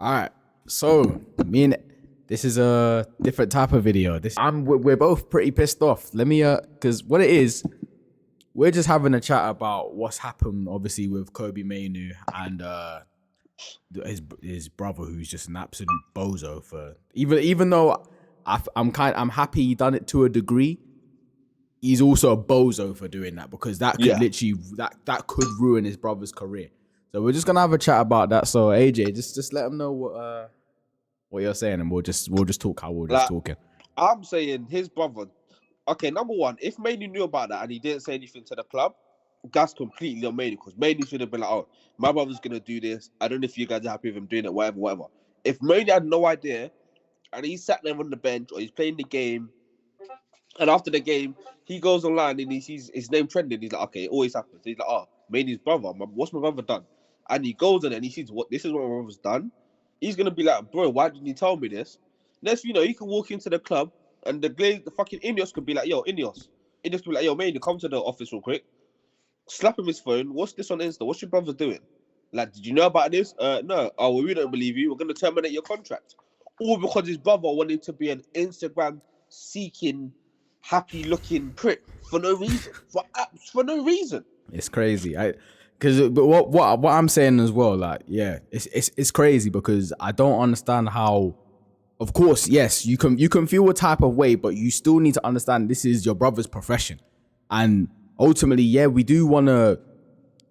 All right. So, this is a different type of video. We're both pretty pissed off. Let me, because what it is, we're just having a chat about what's happened, obviously, with Kobbie Mainoo and his brother, who's just an absolute bozo for even though I'm happy he done it to a degree. He's also a bozo for doing that because that could literally that could ruin his brother's career. So we're just gonna have a chat about that. So AJ, just let him know what you're saying, and we'll just talk how we're just talking. I'm saying his brother. Okay, number one, if Mainoo knew about that and he didn't say anything to the club, that's completely on Mainoo because Mainoo should have been like, "Oh, my brother's gonna do this. I don't know if you guys are happy with him doing it, whatever." If Mainoo had no idea and he sat there on the bench or he's playing the game, and after the game he goes online and he sees his name trending, he's like, "Okay, it always happens." He's like, "Oh, Mainoo's brother. What's my brother done?" And he goes in and he sees this is what my brother's done. He's gonna be like, "Bro, why didn't you tell me this?" Next, you can walk into the club and the fucking Ineos could be like, "Yo, Ineos." Ineos could be like, "Yo, Mainoo, come to the office real quick." Slap him his phone. What's this on Insta? What's your brother doing? Like, did you know about this? No. Oh, well, we don't believe you. We're gonna terminate your contract. All because his brother wanted to be an Instagram seeking, happy looking prick for no reason. For no reason. It's crazy. But what I'm saying as well, like, yeah, it's crazy because I don't understand how. Of course, yes, you can feel a type of way, but you still need to understand this is your brother's profession, and ultimately, yeah, we do want to,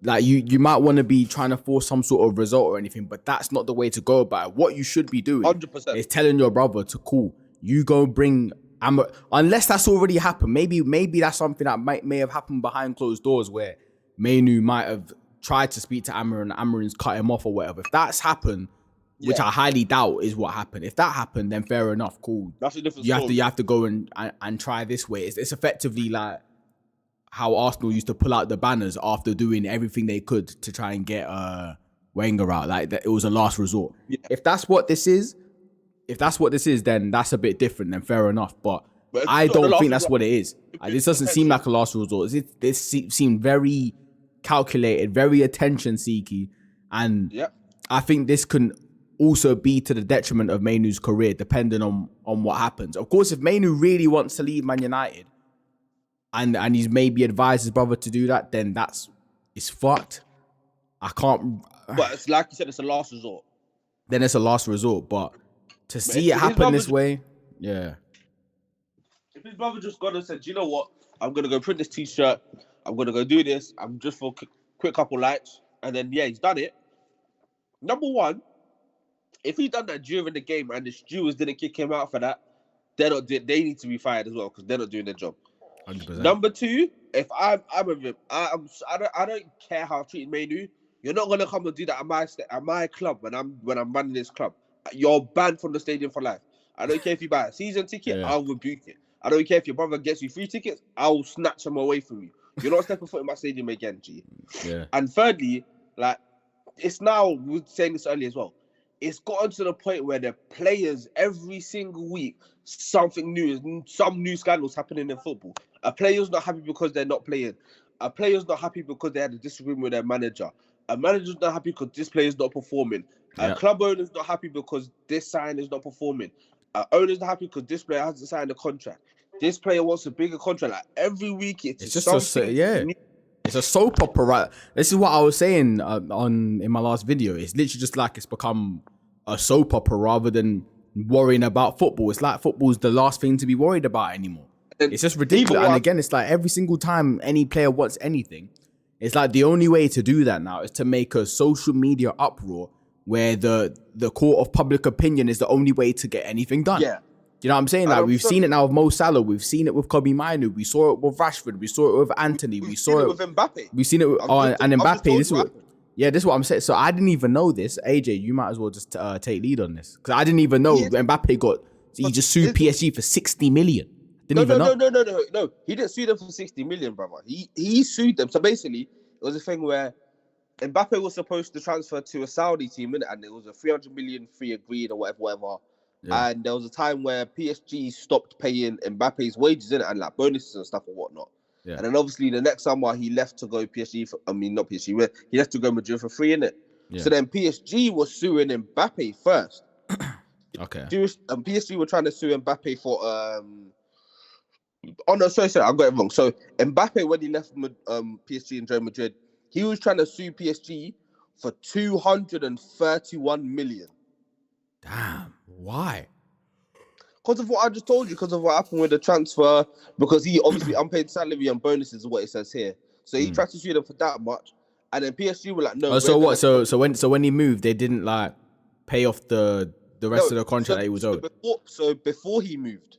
like, you might want to be trying to force some sort of result or anything, but that's not the way to go about it. What you should be doing 100%. is telling your brother to call. You go bring unless that's already happened. Maybe that's something that may have happened behind closed doors where Mainoo might have tried to speak to Amarin, Amarin's cut him off or whatever. If that's happened, which I highly doubt is what happened. If that happened, then fair enough, cool. That's a different story. You have to go and try this way. It's effectively like how Arsenal used to pull out the banners after doing everything they could to try and get Wenger out. Like that, it was a last resort. Yeah. If that's what this is, then that's a bit different. Then fair enough. But I don't think that's what it is. This doesn't seem like a last resort. This seemed very calculated, very attention seeking, and I think this can also be to the detriment of Mainoo's career, depending on what happens. Of course, if Mainoo really wants to leave Man United, and he's maybe advised his brother to do that, then it's fucked. I can't. But it's like you said, it's a last resort. Then it's a last resort, but to see it happen this way, yeah. If his brother just gone and said, "You know what? I'm gonna go print this T-shirt. I'm gonna go do this. I'm just for a quick couple likes," and then he's done it. Number one, if he done that during the game and the stewards didn't kick him out for that, they need to be fired as well because they're not doing their job. 100%. Number two, if I'm with him, I don't care how I treat Mainoo. You're not gonna come and do that at my club when I'm running this club. You're banned from the stadium for life. I don't care if you buy a season ticket, I'll rebuke it. I don't care if your brother gets you free tickets, I'll snatch them away from you. You're not stepping foot in my stadium again, G. Yeah. And thirdly, like, it's now, we were saying this earlier as well, it's gotten to the point where the players, every single week, something new, some new scandals happening in football. A player's not happy because they're not playing. A player's not happy because they had a disagreement with their manager. A manager's not happy because this player's not performing. A club owner's not happy because this sign is not performing. An owner's not happy because this player hasn't signed a contract. This player wants a bigger contract. Like, every week, it's just something new. It's a soap opera, right? This is what I was saying in my last video. It's literally just like it's become a soap opera rather than worrying about football. It's like football's the last thing to be worried about anymore. It's just ridiculous. And again, it's like every single time any player wants anything, it's like the only way to do that now is to make a social media uproar where the court of public opinion is the only way to get anything done. Yeah. You know what I'm saying? Like, we've seen it now with Mo Salah. We've seen it with Kobbie Mainoo. We saw it with Rashford. We saw it with Anthony. We saw it with Mbappe. We've seen it with and Mbappe. This is what I'm saying. So I didn't even know this. AJ, you might as well just take lead on this because I didn't even know Mbappe he just sued PSG for 60 million. No. He didn't sue them for 60 million, brother. He sued them. So basically, it was a thing where Mbappe was supposed to transfer to a Saudi team, and it was a 300 million fee agreed or whatever. Yeah. And there was a time where PSG stopped paying Mbappe's wages in it and like bonuses and stuff or whatnot. Yeah. And then obviously the next summer he left to go PSG. Not PSG. He left to go Madrid for free, innit? Yeah. So then PSG was suing Mbappe first. Okay. PSG were trying to sue Mbappe for oh no, sorry, I got it wrong. So Mbappe, when he left PSG and Real Madrid, he was trying to sue PSG for 231 million. Damn. Why? Because of what I just told you, because of what happened with the transfer, because he obviously unpaid salary and bonuses is what it says here. So he tried to sue them for that much, and then PSG were like, "No." Oh, so what? So when he moved, they didn't like pay off the rest of the contract that he was owed. Before he moved.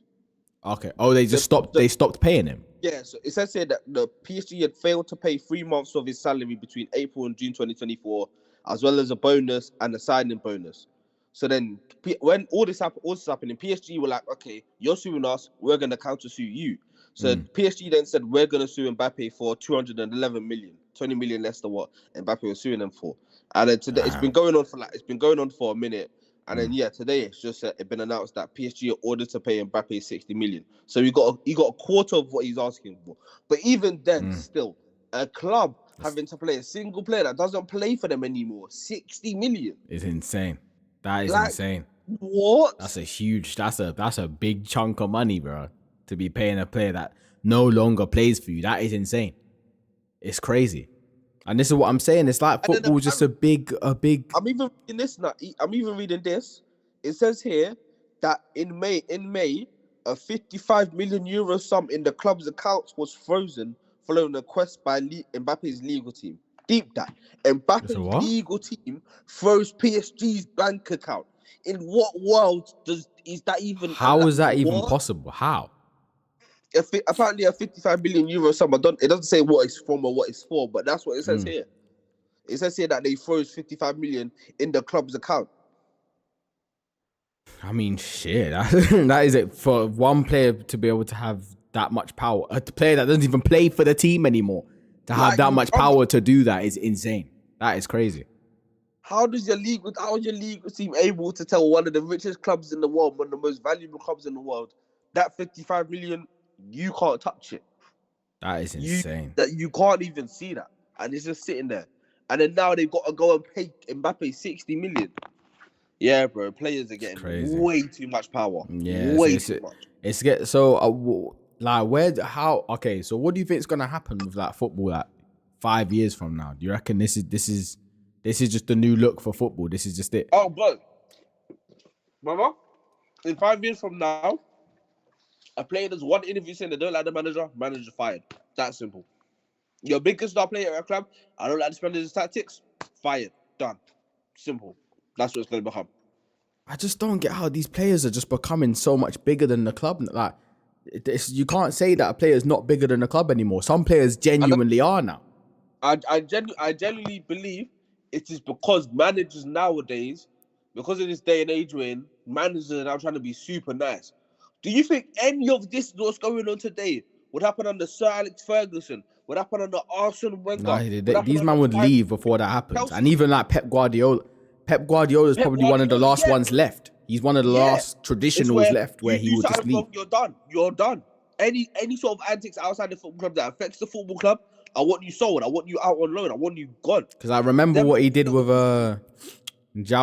Okay. Oh, they just stopped. They stopped paying him. Yeah. So it says here that the PSG had failed to pay 3 months of his salary between April and June 2024, as well as a bonus and a signing bonus. So then, when all this happening, PSG were like, "Okay, you're suing us. We're gonna counter sue you." So PSG then said, "We're gonna sue Mbappe for 211 million, 20 million less than what Mbappe was suing them for." And then today, it's been going on for a minute. And then today it's just it's been announced that PSG are ordered to pay Mbappe 60 million. So he got a quarter of what he's asking for. But even then, still, a club having to play a single player that doesn't play for them anymore, 60 million. It's insane. That is insane. What? That's a big chunk of money, bro. To be paying a player that no longer plays for you. That is insane. It's crazy. And this is what I'm saying. It's like football, just a big. I'm even reading this now. I'm even reading this. It says here that in May, a 55 million euro sum in the club's accounts was frozen following a request by Mbappe's legal team. Deep that Mbappe's legal team froze PSG's bank account. In what world is that even? How is that even possible? How? Apparently a 55 million euro sum. It doesn't say what it's from or what it's for, but that's what it says here. It says here that they froze 55 million in the club's account. I mean, shit. That is it for one player to be able to have that much power. A player that doesn't even play for the team anymore to have that much power to do that is insane. That is crazy. How is your legal team able to tell one of the richest clubs in the world, one of the most valuable clubs in the world, that 55 million, you can't touch it? That is insane. You can't even see that. And it's just sitting there. And then now they've got to go and pay Mbappe 60 million. Yeah, bro. Players are getting way too much power. Yeah, way too much. Okay, so what do you think is gonna happen with that football like 5 years from now? Do you reckon this is just the new look for football? This is just it. Oh, but Mama, in 5 years from now, a player does one interview saying they don't like the manager fired. That simple. Your biggest star player at a club, I don't like the manager's tactics, fired. Done. Simple. That's what it's going to become. I just don't get how these players are just becoming so much bigger than the club. Like, you can't say that a player is not bigger than the club anymore. Some players genuinely are now. I genuinely believe it is because managers nowadays, because of this day and age we're in, managers are now trying to be super nice. Do you think any of this what's going on today would happen under Sir Alex Ferguson? Would happen under Arsene Wenger? No, these men would leave before that happens. Chelsea. And even like Pep Guardiola is probably one of the last ones left. He's one of the last traditionals left where he would just leave. You're done. Any sort of antics outside the football club that affects the football club, I want you sold. I want you out on loan. I want you gone. Because I remember what he did with João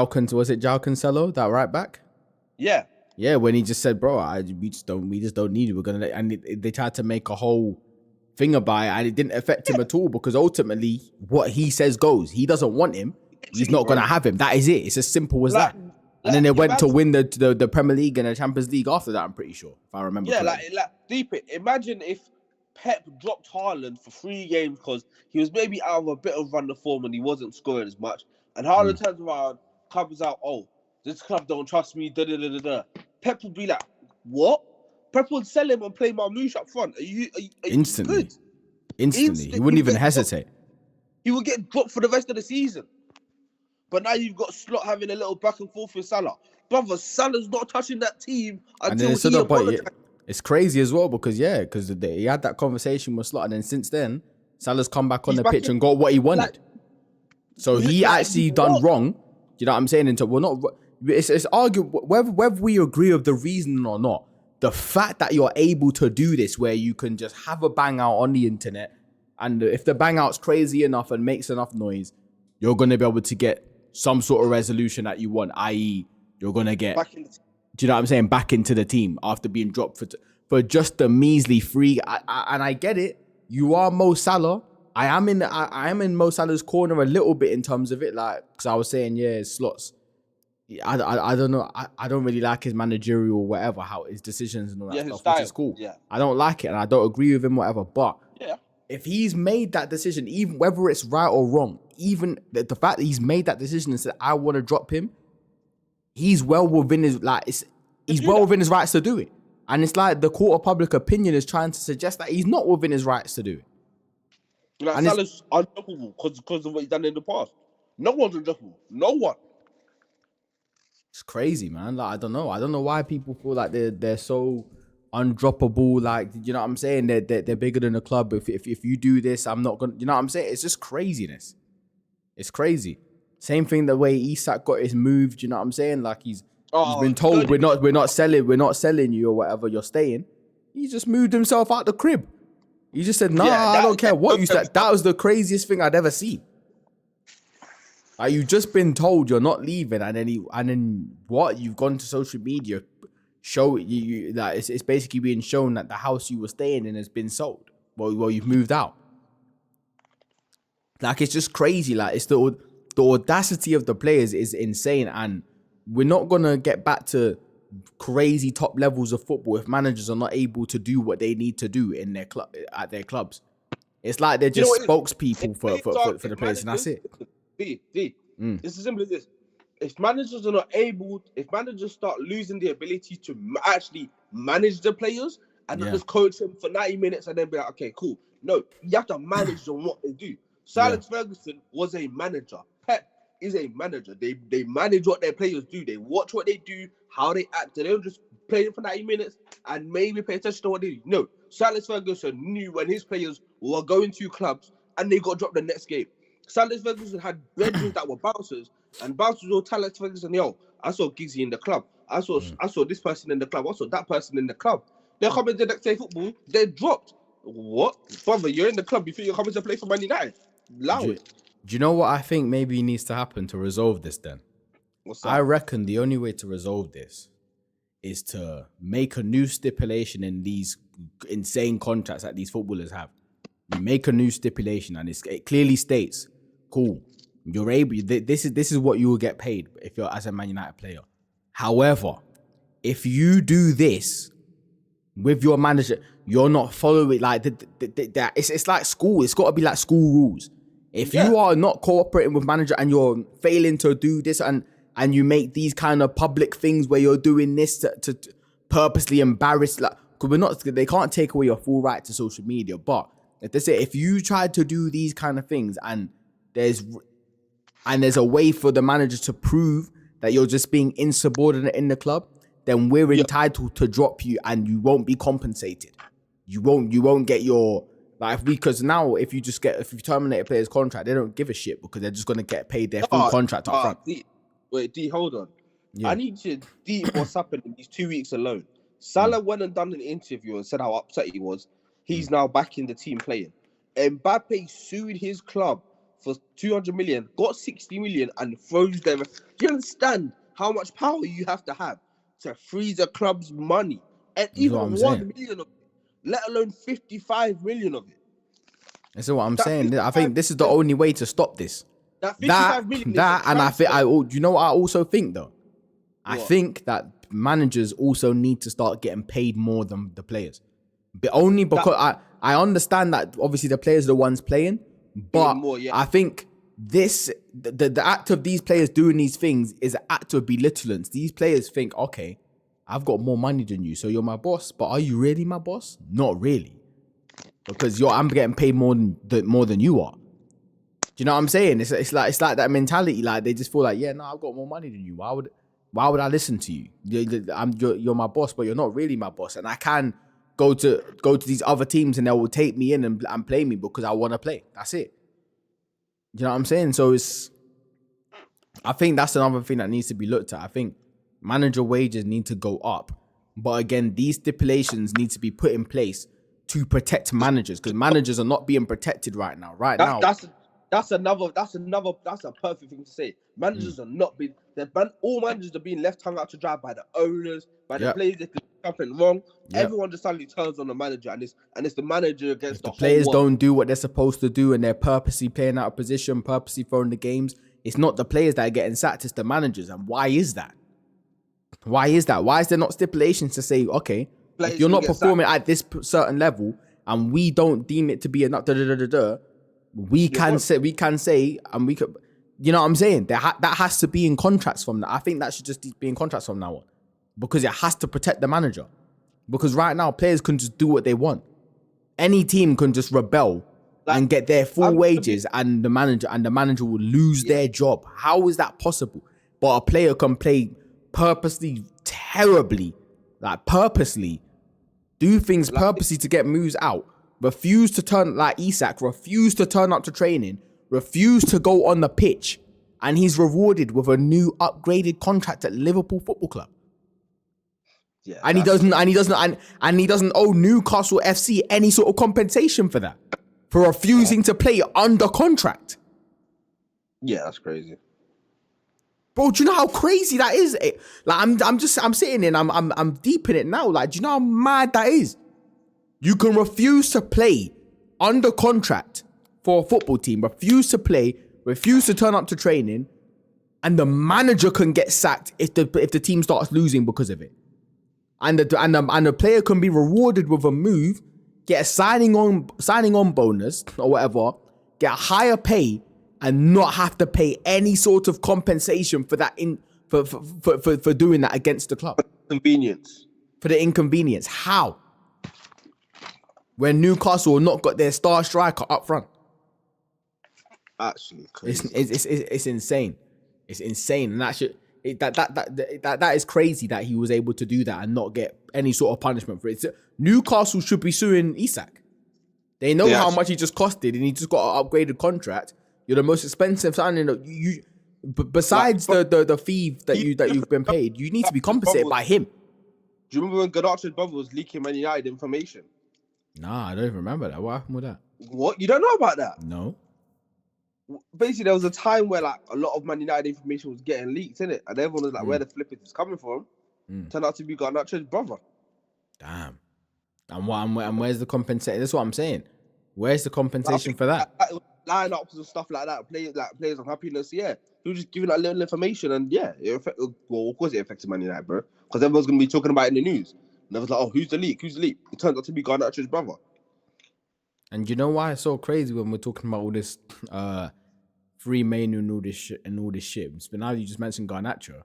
Cancelo, that right back? Yeah. Yeah, when he just said, "Bro, we just don't need you. We're gonna," and they tried to make a whole thing about it, and it didn't affect him at all because ultimately, what he says goes. He doesn't want him. He's not gonna have him. That is it. It's as simple as that. And then they went to win the Premier League and the Champions League after that. I'm pretty sure, if I remember. Yeah, correctly. deep it. Imagine if Pep dropped Haaland for 3 games because he was maybe out of a bit of run of form and he wasn't scoring as much, and Haaland turns around, comes out, "Oh, this club don't trust me." Pep would be like, "What?" Pep would sell him and play Marmoush up front. Are you Instantly. good? Instantly. He wouldn't even hesitate. He would get dropped for the rest of the season. But now you've got Slatt having a little back and forth with Salah. Brother, Salah's not touching that team until he apologizes. It's crazy as well because he had that conversation with Slatt, and then since then, Salah's come back on the pitch and got what he wanted. So he actually done wrong. You know what I'm saying? It's arguable whether we agree with the reason or not. The fact that you're able to do this, where you can just have a bang out on the internet, and if the bang out's crazy enough and makes enough noise, you're gonna be able to get some sort of resolution that you want, i.e., you're gonna get. Back in the Do you know what I'm saying? Back into the team after being dropped for just a measly free. And I get it. You are Mo Salah. I am in Mo Salah's corner a little bit in terms of it, like, because I was saying, yeah, slots. I don't know. I don't really like his managerial or whatever, how his decisions and all that stuff, which is cool. Yeah. I don't like it and I don't agree with him, whatever. But Yeah. if he's made that decision, even whether it's right or wrong, even the fact that he's made that decision and said, I want to drop him, he's well within his within his rights to do it. And it's like the court of public opinion is trying to suggest that he's not within his rights to do it. Like, And Salah's undroppable because of what he's done in the past. No one's undroppable. No one. It's crazy, man. Like, I don't know why people feel like they're so undroppable. Like, you know what I'm saying? They're bigger than the club. If you do this, I'm not gonna. You know what I'm saying? It's just craziness. It's crazy. Same thing the way Isak got his moved. You know what I'm saying? Like he's been told we're not selling you or whatever. You're staying. He just moved himself out the crib. He just said, "Nah, I don't care what you said." That was the craziest thing I'd ever seen. Like, you've just been told you're not leaving, and then what? You've gone to social media, show you that it's basically being shown that the house you were staying in has been sold. Well, you've moved out. Like, it's just crazy. Like, it's the audacity of the players is insane, and we're not gonna get back to crazy top levels of football if managers are not able to do what they need to do in their club at their clubs. It's like they're just spokespeople for the players, and that's it. It's as simple as this. If managers are not able, if managers start losing the ability to actually manage the players and not just coach them for 90 minutes and then be like, okay, cool. No, you have to manage them what they do. Alex Ferguson was a manager. Pep is a manager. They manage what their players do. They watch what they do, how they act. They don't just play them for 90 minutes and maybe pay attention to what they do. No, Alex Ferguson knew when his players were going to clubs and they got dropped the next game. Alex Ferguson had bedrooms that were bouncers, and bouncers will tell Alex Ferguson, yo, I saw Gizzy in the club. I saw this person in the club. I saw that person in the club. They're coming to the next day football. They're dropped. What? Brother, you're in the club. You think you're coming to play for Man United? Allow it. Do you know what I think maybe needs to happen to resolve this then? What's that? I reckon the only way to resolve this is to make a new stipulation in these insane contracts that these footballers have. You make a new stipulation and it clearly states, cool, you're able, this is what you will get paid if you're as a Man United player. However, if you do this with your manager, you're not following, like, it's like school. It's got to be like school rules. If you are not cooperating with manager and you're failing to do this and you make these kind of public things where you're doing this to purposely embarrass, like, because they can't take away your full right to social media, but if they say, if you try to do these kind of things and there's a way for the manager to prove that you're just being insubordinate in the club, then we're entitled to drop you and you won't be compensated. You won't get your, like, because now if you terminate a player's contract, they don't give a shit because they're just gonna get paid their full contract up front. Wait, hold on. Yeah. I need to deep what's happened in these 2 weeks alone. Salah went and done an interview and said how upset he was. He's now back in the team playing. Mbappe sued his club for 200 million, got 60 million and froze them. Do you understand how much power you have to freeze a club's money? And even 1 million of it, let alone 55 million of it. This is what I'm saying. I think this is the only way to stop this. That 55 million. And I think you know what I also think though? I think that managers also need to start getting paid more than the players. But only because I understand that obviously the players are the ones playing, but I think the act of these players doing these things is an act of belittling. These players think, okay, I've got more money than you, so you're my boss, but are you really my boss? Not really, because I'm getting paid more than you are. Do you know what I'm saying? It's like that mentality. Like, they just feel like, yeah, no, I've got more money than you. Why would I listen to you? You're my boss, but you're not really my boss, and I can go to these other teams and they will take me in and play me because I want to play. That's it. You know what I'm saying? So I think that's another thing that needs to be looked at. I think manager wages need to go up, but again, these stipulations need to be put in place to protect managers, because managers are not being protected right now. That's a perfect thing to say. Managers are not being, all managers are being left hung out to dry by the owners, by the players. If there's something wrong, everyone just suddenly turns on the manager, and it's the manager against If the whole players world. don't do what they're supposed to do and they're purposely playing out of position, purposely throwing the games, it's not the players that are getting sacked, it's the managers. And why is that? Why is there not stipulations to say, okay, if you're not performing at this certain level and we don't deem it to be enough, we can say, and we could, you know what I'm saying? That has to be in contracts from that. I think that should just be in contracts from now on, because it has to protect the manager. Because right now, players can just do what they want. Any team can just rebel and get their full wages, and the manager will lose their job. How is that possible? But a player can play purposely terribly, do things purposely to get moves out, refuse to turn up to training, refuse to go on the pitch, and he's rewarded with a new upgraded contract at Liverpool Football Club. Yeah, and he doesn't owe Newcastle FC any sort of compensation for that, for refusing to play under contract. Yeah, that's crazy. Bro, do you know how crazy that is? I'm sitting in, I'm deep in it now. Like, do you know how mad that is? You can refuse to play under contract for a football team, refuse to play, refuse to turn up to training, and the manager can get sacked if the team starts losing because of it. And the player can be rewarded with a move, get a signing on bonus or whatever, get a higher pay, and not have to pay any sort of compensation for that for doing that against the club. For the inconvenience. How? When Newcastle not got their star striker up front. Actually, crazy. It's insane. It's insane, and that is crazy that he was able to do that and not get any sort of punishment for it. Newcastle should be suing Isak. They know how much he just costed, and he just got an upgraded contract. You're the most expensive signing. Besides the fee that you've been paid, you need to be compensated by him. Do you remember when Ganacho's brother was leaking Man United information? Nah, I don't even remember that. What happened with that? What? You don't know about that? No. Basically, there was a time where like a lot of Man United information was getting leaked, innit? And everyone was like, where the flip is coming from? Turned out to be Ganacho's brother. Damn. And where's the compensation? That's what I'm saying. Where's the compensation for that? Lineups and stuff like that, players unhappiness, yeah. He was just giving that little information, and yeah, of course it affected Man United, bro. Because everyone's gonna be talking about it in the news. And I was like, oh, who's the leak? It turns out to be Garnacho's brother. And you know why it's so crazy when we're talking about all this free Mainoo and all this shit? But now you just mentioned Garnacho.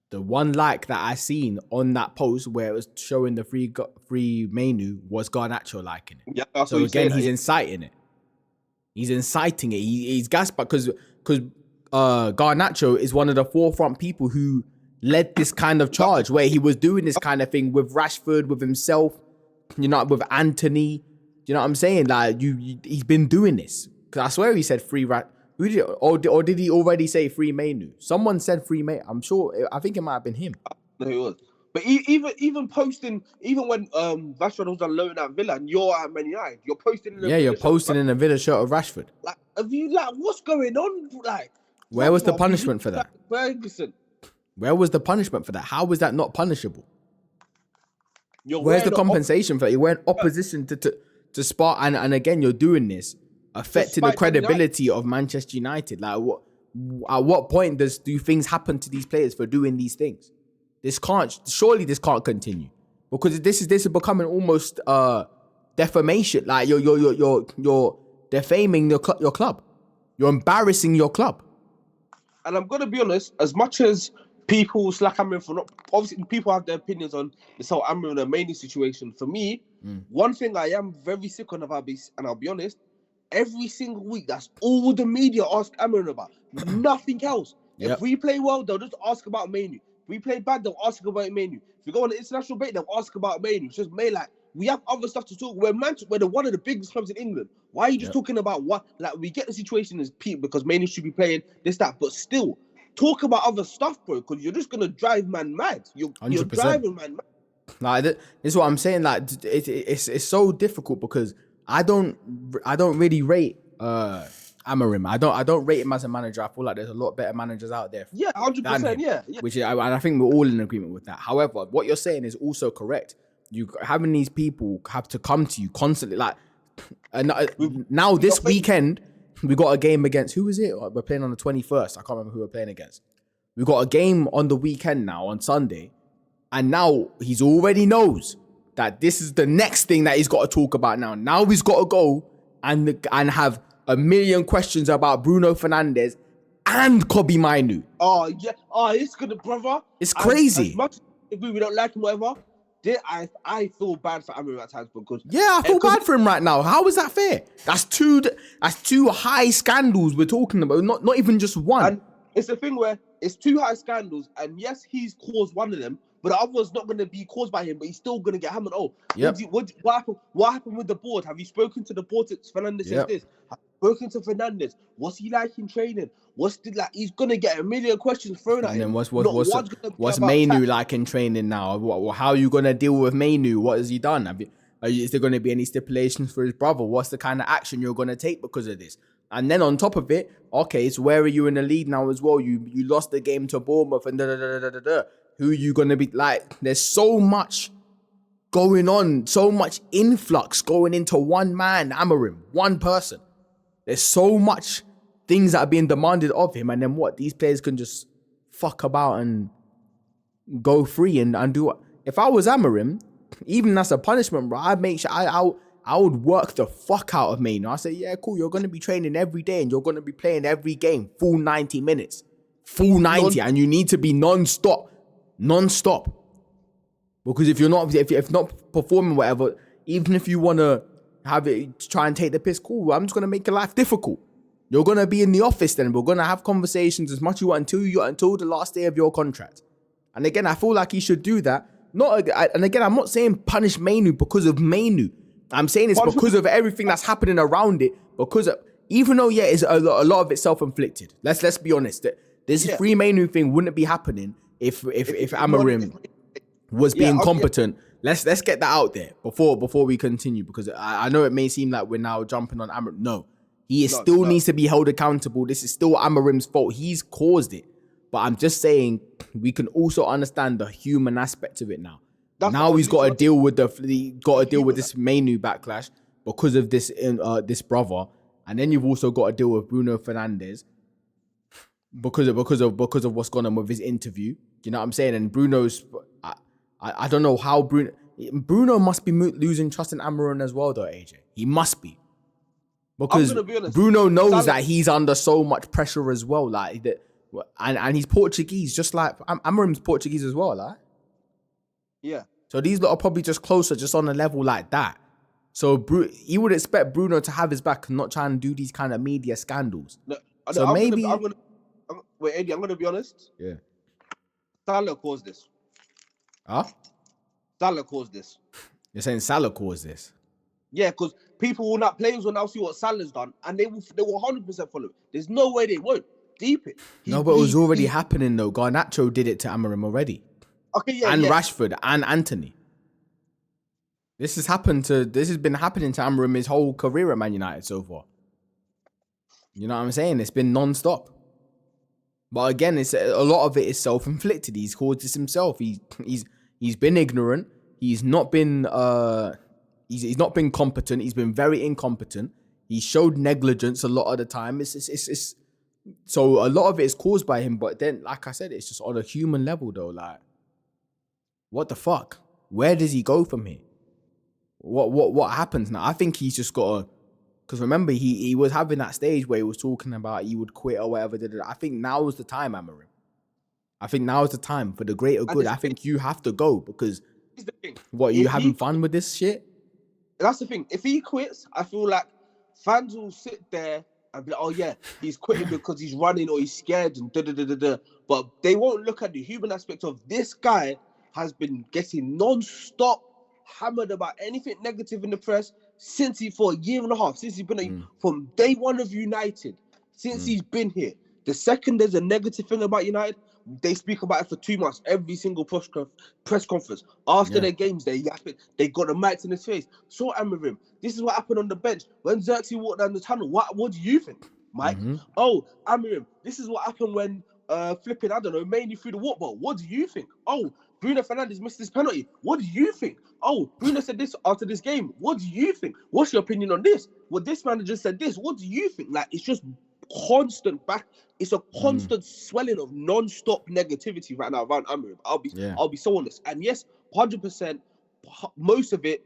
The one like that I seen on that post where it was showing the free Mainoo was Garnacho liking it. Yeah, so again, he's inciting it. He's inciting it. He's gassed because Garnacho is one of the forefront people who led this kind of charge where he was doing this kind of thing with Rashford, with himself, with Anthony. You know what I'm saying? Like he's been doing this. Because I swear he said free or did he already say free Mainoo? Someone said free Mainoo. I'm sure. I think it might have been him. No, it was. But even posting, even when Rashford was on loan at Villa and you're at Man United, you're posting in a Villa posting in a Villa shirt of Rashford. Like, what's going on? Like, where was the punishment for that? Ferguson. Where was the punishment for that? How was that not punishable? Where's the compensation for that? You're wearing opposition to Sparta, and again, you're doing this, affecting the credibility of Manchester United. Like, at what point do things happen to these players for doing these things? Surely this can't continue, because this is becoming almost defamation. Like you're defaming your club. You're embarrassing your club. And I'm gonna be honest, as much as people slack Amrin for not, obviously people have their opinions on this whole Amrin and Mainoo situation. For me, one thing I am very sick on about this, and I'll be honest, every single week that's all the media ask Amrin about. Nothing else. Yep. If we play well, they'll just ask about Mainoo. If we play bad, they'll ask about Mainoo. If we go on the international break, they'll ask about Mainoo. It's just like we have other stuff to talk. We're one of the biggest clubs in England. Why are you just talking about what? Like, we get the situation is peak because Mainoo should be playing this, that, but still talk about other stuff, bro. Because you're just gonna drive man mad. You're driving man mad. Like, this is what I'm saying. Like, it's so difficult because I don't really rate Amorim. I don't rate him as a manager. I feel like there's a lot better managers out there. Yeah, Than 100%. him, Yeah. which is, and I think we're all in agreement with that. However, what you're saying is also correct. You having these people have to come to you constantly. Like now this weekend, we got a game against, who is it? We're playing on the 21st. I can't remember who we're playing against. We got a game on the weekend now on Sunday, and now he's already knows that this is the next thing that he's got to talk about now. Now he's got to go and have a million questions about Bruno Fernandes and Kobbie Mainoo. Oh, yeah. Oh, it's good, brother. It's crazy. As much as we don't like him, whatever, I feel bad for Amorim at times because... Yeah, I feel bad for him right now. How is that fair? That's two high scandals we're talking about. Not even just one. And it's a thing where it's two high scandals, and yes, he's caused one of them, but the other one's not going to be caused by him, but he's still going to get hammered. Oh, yep. What happened with the board? Have you spoken to the board? Fernandes says this. Have you spoken to Fernandes? What's he like in training? He's going to get a million questions thrown at him. And then what's Mainoo like in training now? How are you going to deal with Mainoo? What has he done? Is there going to be any stipulations for his brother? What's the kind of action you're going to take because of this? And then on top of it, okay, so where are you in the lead now as well? You lost the game to Bournemouth and da-da-da-da-da-da. Who are you going to be like? There's so much going on, so much influx going into one man, Amorim, one person. There's so much things that are being demanded of him. And then what? These players can just fuck about and go free and do what? If I was Amorim, even as a punishment, bro, I'd make sure I would work the fuck out of Mainoo. I say, yeah, cool, you're going to be training every day and you're going to be playing every game, full 90 minutes. Full 90, and you need to be non-stop. Because if you're not performing whatever, even if you want to have it, try and take the piss, cool, I'm just going to make your life difficult. You're going to be in the office then. We're going to have conversations as much as you want until the last day of your contract. And again, I feel like he should do that. And again, I'm not saying punish Mainoo because of Mainoo. I'm saying it's because of everything that's happening around it. Because even though, it's a lot of it self-inflicted. Let's be honest. This free Mainoo thing wouldn't be happening if Amorim was being competent. Let's get that out there before we continue, because I know it may seem like we're now jumping on Amorim. No, he still needs to be held accountable. This is still Amorim's fault. He's caused it. But I'm just saying we can also understand the human aspect of it now. Now he's got to deal with this Mainoo backlash because of this brother, and then you've also got to deal with Bruno Fernandes because of what's gone on with his interview. You know what I'm saying? And Bruno's, I don't know how Bruno must be losing trust in Amorim as well, though. AJ, he must be, because Bruno knows that he's under so much pressure as well. Like that, and he's Portuguese, just like Amorim's Portuguese as well. Like. Yeah. So these lot are probably just closer, just on a level like that. So he would expect Bruno to have his back and not try and do these kind of media scandals. No, so I'm maybe... Wait, Eddie, I'm going to be honest. Yeah. Salah caused this. Huh? Salah caused this. You're saying Salah caused this? Yeah, because players will now see what Salah's done, and they will 100% follow it. There's no way they won't. Deep it. No, but it was already happening, though. Garnacho did it to Amorim already. Okay, yeah, and Rashford and Anthony. This has been happening to Amorim his whole career at Man United so far. You know what I'm saying? It's been non-stop. But again, it's a lot of it is self-inflicted. He's caused this himself. He's been ignorant. He's not been he's not been competent. He's been very incompetent. He showed negligence a lot of the time. It's so a lot of it is caused by him. But then, like I said, it's just on a human level, though. Like, what the fuck? Where does he go from here? What happens now? I think he's just got to... Because remember, he was having that stage where he was talking about he would quit or whatever. I think now is the time, Amorim. I think now is the time for the greater good. I think you have to go because... What, you having fun with this shit? That's the thing. If he quits, I feel like fans will sit there and be like, oh yeah, he's quitting because he's running or he's scared and da-da-da-da-da. But they won't look at the human aspect of this guy has been getting non-stop hammered about anything negative in the press for a year and a half, since he's been from day one of United, since he's been here. The second there's a negative thing about United, they speak about it for 2 months, every single press conference. After their games, they got the mics in his face. So Amorim, this is what happened on the bench. When Xerxes walked down the tunnel, what do you think? Mike. Oh, Amirim, this is what happened when flipping, I don't know, Mainoo threw the water bottle. What do you think? Oh, Bruno Fernandes missed this penalty. What do you think? Oh, Bruno said this after this game. What do you think? What's your opinion on this? Well, this manager said this. What do you think? Like, it's just constant back. It's a constant swelling of non-stop negativity right now around Amirim. I'll be so honest. And yes, 100%, most of it,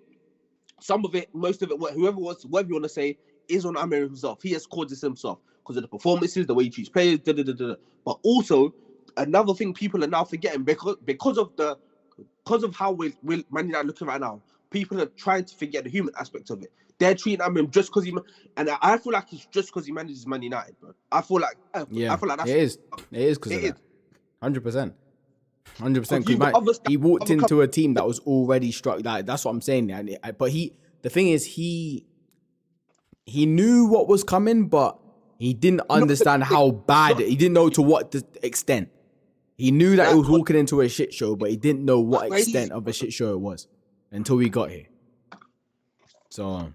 some of it, most of it, whatever you want to say, is on Amirim himself. He has caused this himself because of the performances, the way he treats players, But also, another thing people are now forgetting because of how we're Man United looking right now, people are trying to forget the human aspect of it. They're treating Amirim just because and I feel like it's just because he manages Man United, bro. I feel like that's it is because of that. 100%. 100%. He walked into a team that was already struck. Like, that's what I'm saying. But the thing is, he knew what was coming, but he didn't understand how bad. He didn't know to what extent. He knew that he was walking into a shit show, but he didn't know what extent of a shit show it was until we got here. So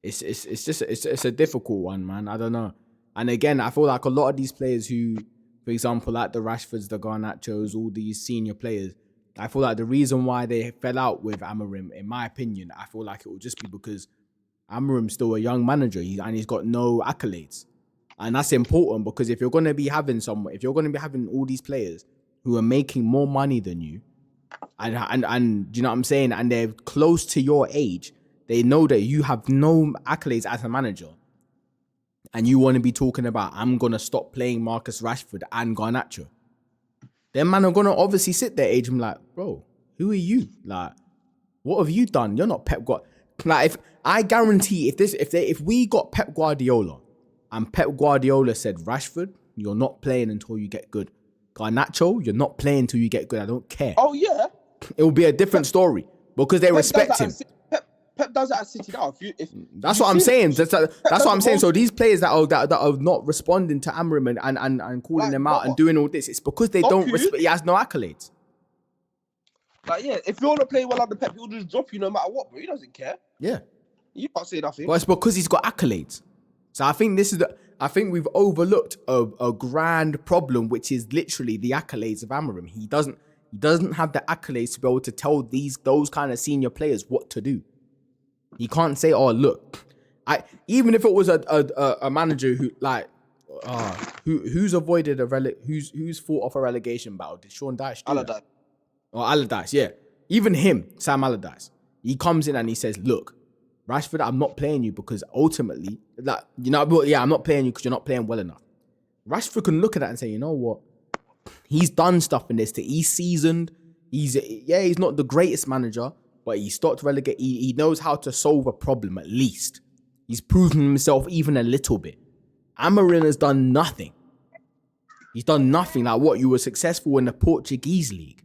it's a difficult one, man. I don't know. And again, I feel like a lot of these players who, for example, like the Rashfords, the Garnachos, all these senior players, I feel like the reason why they fell out with Amirim, in my opinion, I feel like it will just be because Amirim's still a young manager and he's got no accolades. And that's important because if you're going to be having all these players who are making more money than you, and do you know what I'm saying? And they're close to your age, they know that you have no accolades as a manager. And you want to be talking about, I'm going to stop playing Marcus Rashford and Garnacho. Them man are going to obviously sit there age and be like, bro, who are you? Like, what have you done? You're not Pep Guardiola. Like, if I guarantee if we got Pep Guardiola and Pep Guardiola said, Rashford, you're not playing until you get good. Garnacho, you're not playing until you get good. I don't care. Oh, yeah. It will be a different story because they respect him. Pep does that at City now. That's what I'm saying. That's what I'm saying. So these players that are not responding to Amirim and calling them out and doing all this, it's because they don't respect. He has no accolades. Like, yeah, if you're not playing well under Pep, he'll just drop you no matter what, bro. He doesn't care. Yeah, you can't say nothing. But it's because he's got accolades. So I think I think we've overlooked a grand problem, which is literally the accolades of Amirim. He doesn't have the accolades to be able to tell those kind of senior players what to do. He can't say, "Oh, look." Even if it was a manager who who's avoided who's fought off a relegation battle. Did Sean Dyche do that? Or Allardyce, yeah. Even him, Sam Allardyce. He comes in and he says, "Look, Rashford, I'm not playing you because ultimately, I'm not playing you because you're not playing well enough." Rashford can look at that and say, "You know what? He's done stuff in this. He's seasoned. He's not the greatest manager." But he stopped relegate. He knows how to solve a problem at least. He's proven himself even a little bit. Amirim has done nothing. He's done nothing. Like what? You were successful in the Portuguese league.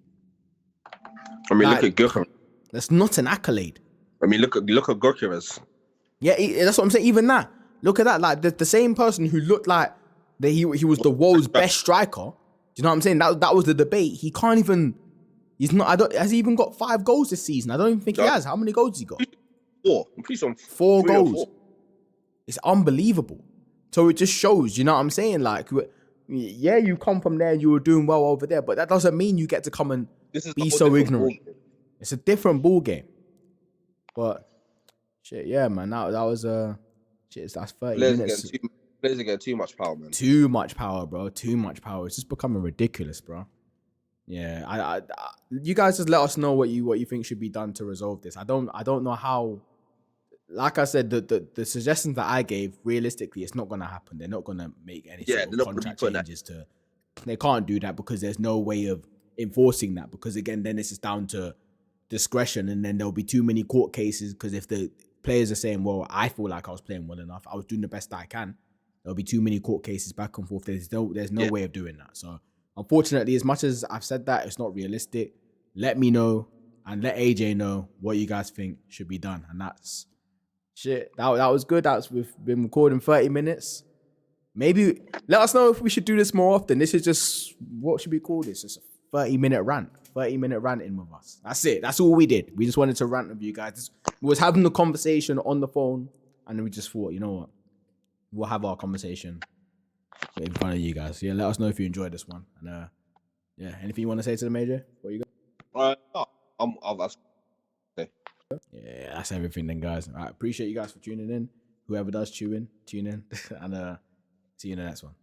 I mean, look at Gyökeres. That's not an accolade. I mean, look at Gyökeres. Yeah, that's what I'm saying. Even that. Look at that. Like the same person who looked like that he was the world's best striker. Do you know what I'm saying? That was the debate. He can't even. He's not. Has he even got 5 goals this season? I don't even think he has. How many goals has he got? 4. I'm pleased on 4 goals. 4. It's unbelievable. So it just shows. You know what I'm saying? Like, yeah, you come from there and you were doing well over there, but that doesn't mean you get to come and be so ignorant. It's a different ball game. But shit, yeah, man. That was shit. That's 30 minutes. Players are getting too much power, man. Too much power, bro. Too much power. It's just becoming ridiculous, bro. Yeah, I you guys just let us know what you think should be done to resolve this. I don't know how. Like I said, the suggestions that I gave, realistically, it's not gonna happen. They're not gonna make any sort of contract changes to. They can't do that because there's no way of enforcing that. Because again, then it's just down to discretion, and then there'll be too many court cases. Because if the players are saying, "Well, I feel like I was playing well enough, I was doing the best I can," there'll be too many court cases back and forth. There's no way of doing that. So. Unfortunately, as much as I've said that, it's not realistic. Let me know and let AJ know what you guys think should be done. And that's shit. That was good. We've been recording 30 minutes. Maybe let us know if we should do this more often. This is just, what should we call this? Just a 30-minute rant. 30-minute ranting with us. That's it. That's all we did. We just wanted to rant with you guys. We was having the conversation on the phone and then we just thought, you know what? we'll have our conversation in front of you guys. Yeah, let us know if you enjoyed this one. And yeah, anything you want to say to the major? What you got? Yeah, that's everything then, guys. I appreciate you guys for tuning in. Whoever does tune in, and see you in the next one.